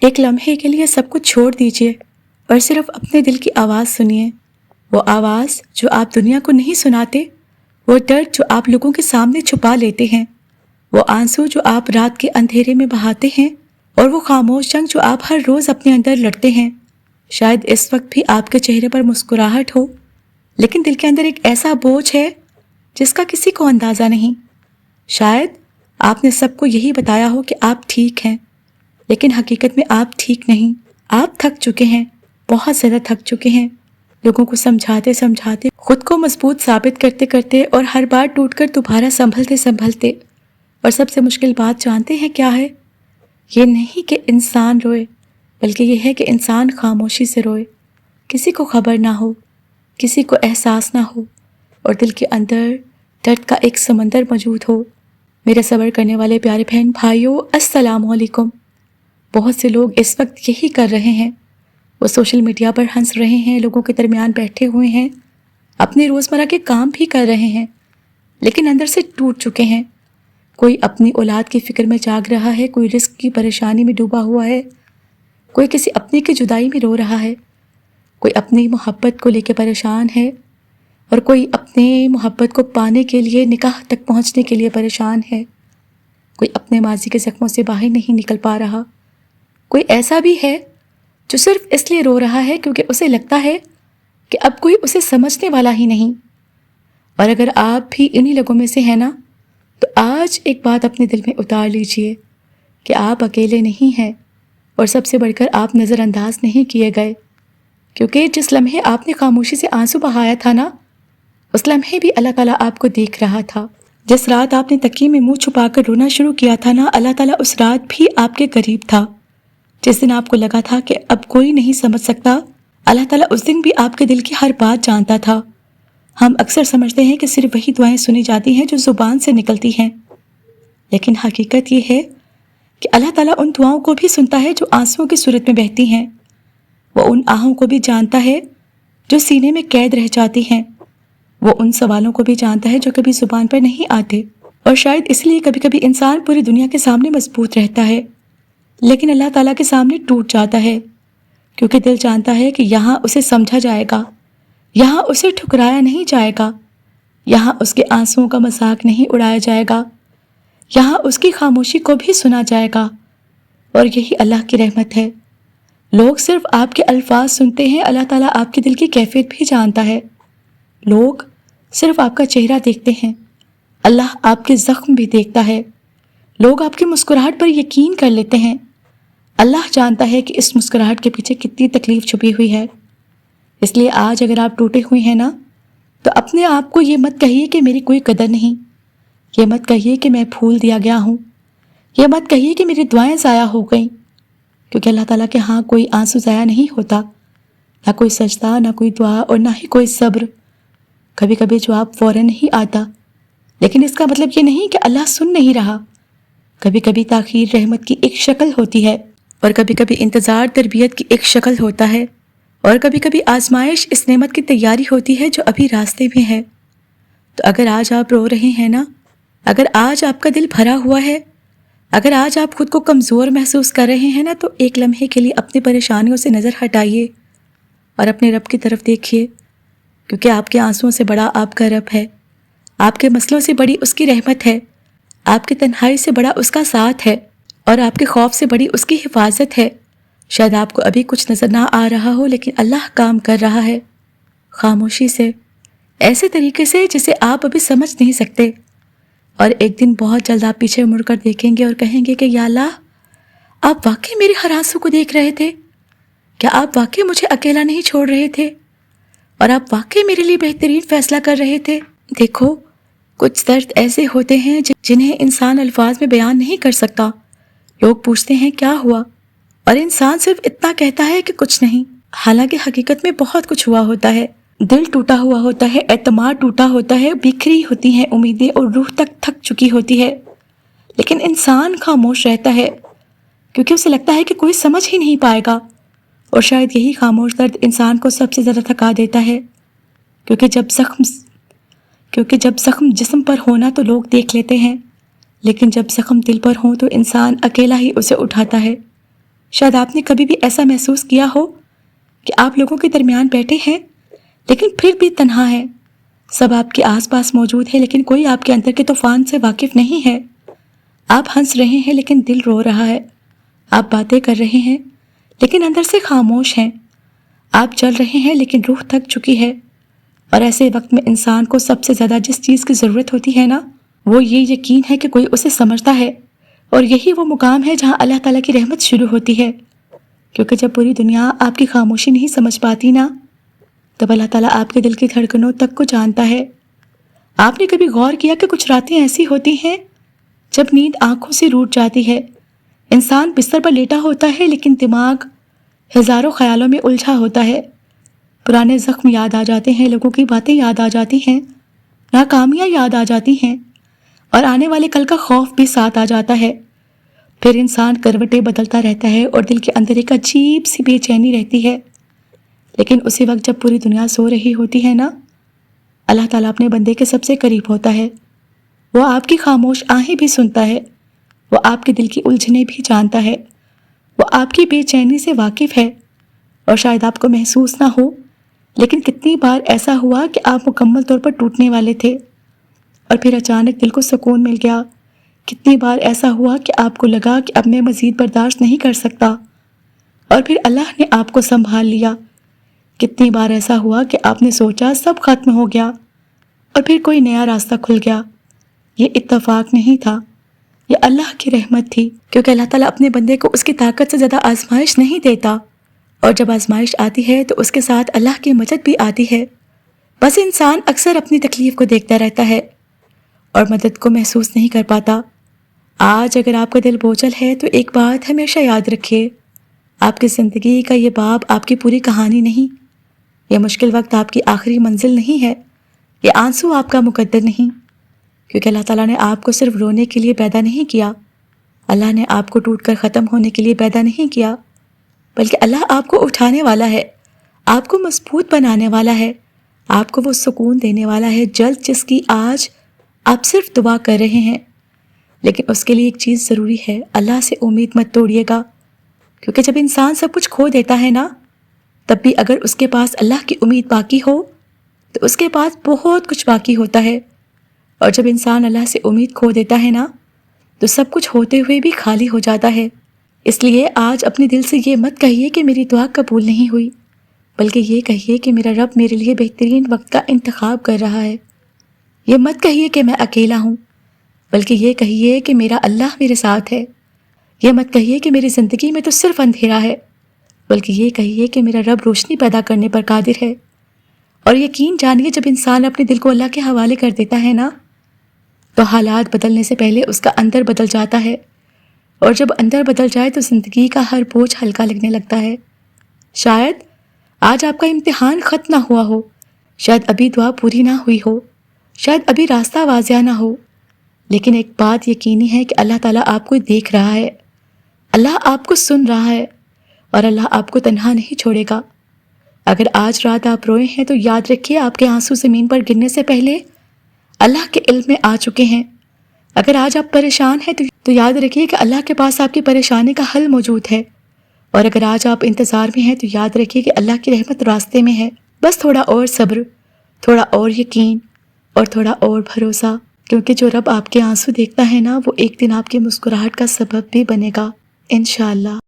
ایک لمحے کے لیے سب کچھ چھوڑ دیجیے اور صرف اپنے دل کی آواز سنیے، وہ آواز جو آپ دنیا کو نہیں سناتے، وہ درد جو آپ لوگوں کے سامنے چھپا لیتے ہیں، وہ آنسو جو آپ رات کے اندھیرے میں بہاتے ہیں، اور وہ خاموش جنگ جو آپ ہر روز اپنے اندر لڑتے ہیں۔ شاید اس وقت بھی آپ کے چہرے پر مسکراہٹ ہو، لیکن دل کے اندر ایک ایسا بوجھ ہے جس کا کسی کو اندازہ نہیں۔ شاید آپ نے سب کو یہی بتایا ہو کہ آپ ٹھیک ہیں، لیکن حقیقت میں آپ ٹھیک نہیں۔ آپ تھک چکے ہیں، بہت زیادہ تھک چکے ہیں، لوگوں کو سمجھاتے سمجھاتے، خود کو مضبوط ثابت کرتے کرتے، اور ہر بار ٹوٹ کر دوبارہ سنبھلتے سنبھلتے۔ اور سب سے مشکل بات جانتے ہیں کیا ہے؟ یہ نہیں کہ انسان روئے، بلکہ یہ ہے کہ انسان خاموشی سے روئے، کسی کو خبر نہ ہو، کسی کو احساس نہ ہو، اور دل کے اندر درد کا ایک سمندر موجود ہو۔ میرے صبر کرنے والے پیارے بہن بھائیوں، السلام علیکم۔ بہت سے لوگ اس وقت یہی کر رہے ہیں، وہ سوشل میڈیا پر ہنس رہے ہیں، لوگوں کے درمیان بیٹھے ہوئے ہیں، اپنے روزمرہ کے کام بھی کر رہے ہیں، لیکن اندر سے ٹوٹ چکے ہیں۔ کوئی اپنی اولاد کی فکر میں جاگ رہا ہے، کوئی رزق کی پریشانی میں ڈوبا ہوا ہے، کوئی کسی اپنے کی جدائی میں رو رہا ہے، کوئی اپنی محبت کو لے کے پریشان ہے، اور کوئی اپنے محبت کو پانے کے لیے نکاح تک پہنچنے کے لیے پریشان ہے۔ کوئی اپنے ماضی کے زخموں سے باہر نہیں نکل پا رہا۔ کوئی ایسا بھی ہے جو صرف اس لیے رو رہا ہے کیونکہ اسے لگتا ہے کہ اب کوئی اسے سمجھنے والا ہی نہیں۔ اور اگر آپ بھی انہی لوگوں میں سے ہیں نا، تو آج ایک بات اپنے دل میں اتار لیجئے کہ آپ اکیلے نہیں ہیں، اور سب سے بڑھ کر آپ نظر انداز نہیں کیے گئے، کیونکہ جس لمحے آپ نے خاموشی سے آنسو بہایا تھا نا، اس لمحے بھی اللہ تعالیٰ آپ کو دیکھ رہا تھا۔ جس رات آپ نے تکیے میں منہ چھپا کر رونا شروع کیا تھا نا، اللہ تعالیٰ اس رات بھی آپ کے قریب تھا۔ جس دن آپ کو لگا تھا کہ اب کوئی نہیں سمجھ سکتا، اللہ تعالیٰ اس دن بھی آپ کے دل کی ہر بات جانتا تھا۔ ہم اکثر سمجھتے ہیں کہ صرف وہی دعائیں سنی جاتی ہیں جو زبان سے نکلتی ہیں، لیکن حقیقت یہ ہے کہ اللہ تعالیٰ ان دعاؤں کو بھی سنتا ہے جو آنسوؤں کی صورت میں بہتی ہیں۔ وہ ان آہوں کو بھی جانتا ہے جو سینے میں قید رہ جاتی ہیں۔ وہ ان سوالوں کو بھی جانتا ہے جو کبھی زبان پر نہیں آتے، اور شاید اس لیے کبھی کبھی انسان پوری دنیا کے سامنے مضبوط رہتا ہے، لیکن اللہ تعالیٰ کے سامنے ٹوٹ جاتا ہے، کیونکہ دل جانتا ہے کہ یہاں اسے سمجھا جائے گا، یہاں اسے ٹھکرایا نہیں جائے گا، یہاں اس کے آنسوؤں کا مذاق نہیں اڑایا جائے گا، یہاں اس کی خاموشی کو بھی سنا جائے گا۔ اور یہی اللہ کی رحمت ہے۔ لوگ صرف آپ کے الفاظ سنتے ہیں، اللہ تعالیٰ آپ کے دل کی کیفیت بھی جانتا ہے۔ لوگ صرف آپ کا چہرہ دیکھتے ہیں، اللہ آپ کے زخم بھی دیکھتا ہے۔ لوگ آپ کی مسکراہٹ پر یقین کر لیتے ہیں، اللہ جانتا ہے کہ اس مسکراہٹ کے پیچھے کتنی تکلیف چھپی ہوئی ہے۔ اس لیے آج اگر آپ ٹوٹے ہوئے ہیں نا، تو اپنے آپ کو یہ مت کہیے کہ میری کوئی قدر نہیں، یہ مت کہیے کہ میں بھول دیا گیا ہوں، یہ مت کہیے کہ میری دعائیں ضائع ہو گئیں، کیونکہ اللہ تعالیٰ کے ہاں کوئی آنسو ضائع نہیں ہوتا، نہ کوئی سجدہ، نہ کوئی دعا، اور نہ ہی کوئی صبر۔ کبھی کبھی جواب فوراً نہیں آتا، لیکن اس کا مطلب یہ نہیں کہ اللہ سن نہیں رہا۔ کبھی کبھی تاخیر رحمت کی ایک شکل ہوتی ہے، اور کبھی کبھی انتظار تربیت کی ایک شکل ہوتا ہے، اور کبھی کبھی آزمائش اس نعمت کی تیاری ہوتی ہے جو ابھی راستے میں ہے۔ تو اگر آج آپ رو رہے ہیں نا، اگر آج آپ کا دل بھرا ہوا ہے، اگر آج آپ خود کو کمزور محسوس کر رہے ہیں نا، تو ایک لمحے کے لیے اپنی پریشانیوں سے نظر ہٹائیے اور اپنے رب کی طرف دیکھیے، کیونکہ آپ کے آنسوؤں سے بڑا آپ کا رب ہے، آپ کے مسئلوں سے بڑی اس کی رحمت ہے، آپ کی تنہائی سے بڑا اس کا ساتھ ہے، اور آپ کے خوف سے بڑی اس کی حفاظت ہے۔ شاید آپ کو ابھی کچھ نظر نہ آ رہا ہو، لیکن اللہ کام کر رہا ہے، خاموشی سے، ایسے طریقے سے جسے آپ ابھی سمجھ نہیں سکتے۔ اور ایک دن بہت جلد آپ پیچھے مڑ کر دیکھیں گے اور کہیں گے کہ یا اللہ، آپ واقعی میرے ہر آنسو کو دیکھ رہے تھے؟ کیا آپ واقعی مجھے اکیلا نہیں چھوڑ رہے تھے؟ اور آپ واقعی میرے لیے بہترین فیصلہ کر رہے تھے؟ دیکھو، کچھ درد ایسے ہوتے ہیں جنہیں انسان الفاظ میں بیان نہیں کر سکتا۔ لوگ پوچھتے ہیں کیا ہوا، اور انسان صرف اتنا کہتا ہے کہ کچھ نہیں، حالانکہ حقیقت میں بہت کچھ ہوا ہوتا ہے۔ دل ٹوٹا ہوا ہوتا ہے، اعتماد ٹوٹا ہوتا ہے، بکھری ہوتی ہیں امیدیں، اور روح تک تھک چکی ہوتی ہے، لیکن انسان خاموش رہتا ہے کیونکہ اسے لگتا ہے کہ کوئی سمجھ ہی نہیں پائے گا۔ اور شاید یہی خاموش درد انسان کو سب سے زیادہ تھکا دیتا ہے، کیونکہ جب زخم جسم پر ہونا تو لوگ دیکھ لیتے ہیں، لیکن جب زخم دل پر ہو تو انسان اکیلا ہی اسے اٹھاتا ہے۔ شاید آپ نے کبھی بھی ایسا محسوس کیا ہو کہ آپ لوگوں کے درمیان بیٹھے ہیں لیکن پھر بھی تنہا ہے. سب آپ کے آس پاس موجود ہے لیکن کوئی آپ کے اندر کے طوفان سے واقف نہیں ہے. آپ ہنس رہے ہیں لیکن دل رو رہا ہے. آپ باتیں کر رہے ہیں لیکن اندر سے خاموش ہیں. آپ چل رہے ہیں لیکن روح تھک چکی ہے. اور ایسے وقت میں انسان کو سب سے زیادہ جس چیز کی ضرورت ہوتی ہے نا، وہ یہ یقین ہے کہ کوئی اسے سمجھتا ہے. اور یہی وہ مقام ہے جہاں اللہ تعالیٰ کی رحمت شروع ہوتی ہے. کیونکہ جب پوری دنیا آپ کی خاموشی نہیں سمجھ پاتی نا، تب اللہ تعالیٰ آپ کے دل کی دھڑکنوں تک کو جانتا ہے. آپ نے کبھی غور کیا کہ کچھ راتیں ایسی ہوتی ہیں جب نیند آنکھوں سے روٹ جاتی ہے، انسان بستر پر لیٹا ہوتا ہے لیکن دماغ ہزاروں خیالوں میں الجھا ہوتا ہے. پرانے زخم یاد آ جاتے ہیں، لوگوں کی باتیں یاد آ جاتی ہیں، ناکامیاں یاد آ جاتی ہیں، اور آنے والے کل کا خوف بھی ساتھ آ جاتا ہے. پھر انسان کروٹیں بدلتا رہتا ہے اور دل کے اندر ایک عجیب سی بے چینی رہتی ہے. لیکن اسی وقت جب پوری دنیا سو رہی ہوتی ہے نا، اللہ تعالیٰ اپنے بندے کے سب سے قریب ہوتا ہے. وہ آپ کی خاموش آہیں بھی سنتا ہے، وہ آپ کے دل کی الجھنیں بھی جانتا ہے، وہ آپ کی بے چینی سے واقف ہے. اور شاید آپ کو محسوس نہ ہو، لیکن کتنی بار ایسا ہوا کہ آپ مکمل طور پر ٹوٹنے والے تھے اور پھر اچانک دل کو سکون مل گیا. کتنی بار ایسا ہوا کہ آپ کو لگا کہ اب میں مزید برداشت نہیں کر سکتا اور پھر اللہ نے آپ کو سنبھال لیا. کتنی بار ایسا ہوا کہ آپ نے سوچا سب ختم ہو گیا اور پھر کوئی نیا راستہ کھل گیا. یہ اتفاق نہیں تھا، یہ اللہ کی رحمت تھی. کیونکہ اللہ تعالیٰ اپنے بندے کو اس کی طاقت سے زیادہ آزمائش نہیں دیتا، اور جب آزمائش آتی ہے تو اس کے ساتھ اللہ کی مدد بھی آتی ہے. بس انسان اکثر اپنی تکلیف کو دیکھتا رہتا ہے اور مدد کو محسوس نہیں کر پاتا. آج اگر آپ کا دل بوجھل ہے تو ایک بات ہمیشہ یاد رکھیے، آپ کی زندگی کا یہ باب آپ کی پوری کہانی نہیں. یہ مشکل وقت آپ کی آخری منزل نہیں ہے، یہ آنسو آپ کا مقدر نہیں. کیونکہ اللہ تعالیٰ نے آپ کو صرف رونے کے لیے پیدا نہیں کیا، اللہ نے آپ کو ٹوٹ کر ختم ہونے کے لیے پیدا نہیں کیا، بلکہ اللہ آپ کو اٹھانے والا ہے، آپ کو مضبوط بنانے والا ہے، آپ کو وہ سکون دینے والا ہے جلد جس کی آج آپ صرف دعا کر رہے ہیں. لیکن اس کے لیے ایک چیز ضروری ہے، اللہ سے امید مت توڑیے گا. کیونکہ جب انسان سب کچھ کھو دیتا ہے نا، تب بھی اگر اس کے پاس اللہ کی امید باقی ہو تو اس کے پاس بہت کچھ باقی ہوتا ہے. اور جب انسان اللہ سے امید کھو دیتا ہے نا، تو سب کچھ ہوتے ہوئے بھی خالی ہو جاتا ہے. اس لیے آج اپنے دل سے یہ مت کہیے کہ میری دعا قبول نہیں ہوئی، بلکہ یہ کہیے کہ میرا رب میرے لیے بہترین وقت کا انتخاب کر رہا ہے. یہ مت کہیے کہ میں اکیلا ہوں، بلکہ یہ کہیے کہ میرا اللہ میرے ساتھ ہے. یہ مت کہیے کہ میری زندگی میں تو صرف اندھیرا ہے، بلکہ یہ کہیے کہ میرا رب روشنی پیدا کرنے پر قادر ہے. اور یقین جانیے جب انسان اپنے دل کو اللہ کے حوالے کر دیتا ہے نا، تو حالات بدلنے سے پہلے اس کا اندر بدل جاتا ہے، اور جب اندر بدل جائے تو زندگی کا ہر بوجھ ہلکا لگنے لگتا ہے. شاید آج آپ کا امتحان ختم نہ ہوا ہو، شاید ابھی دعا پوری نہ ہوئی ہو، شاید ابھی راستہ واضح نہ ہو، لیکن ایک بات یقینی ہے کہ اللہ تعالیٰ آپ کو دیکھ رہا ہے، اللہ آپ کو سن رہا ہے، اور اللہ آپ کو تنہا نہیں چھوڑے گا. اگر آج رات آپ روئے ہیں تو یاد رکھیے آپ کے آنسو زمین پر گرنے سے پہلے اللہ کے علم میں آ چکے ہیں. اگر آج آپ پریشان ہیں تو یاد رکھیے کہ اللہ کے پاس آپ کی پریشانی کا حل موجود ہے. اور اگر آج آپ انتظار میں ہیں تو یاد رکھیے کہ اللہ کی رحمت راستے میں ہے. بس تھوڑا اور صبر، تھوڑا اور یقین، اور تھوڑا اور بھروسہ. کیونکہ جو رب آپ کے آنسو دیکھتا ہے نا، وہ ایک دن آپ کی مسکراہٹ کا سبب بھی بنے گا انشاءاللہ.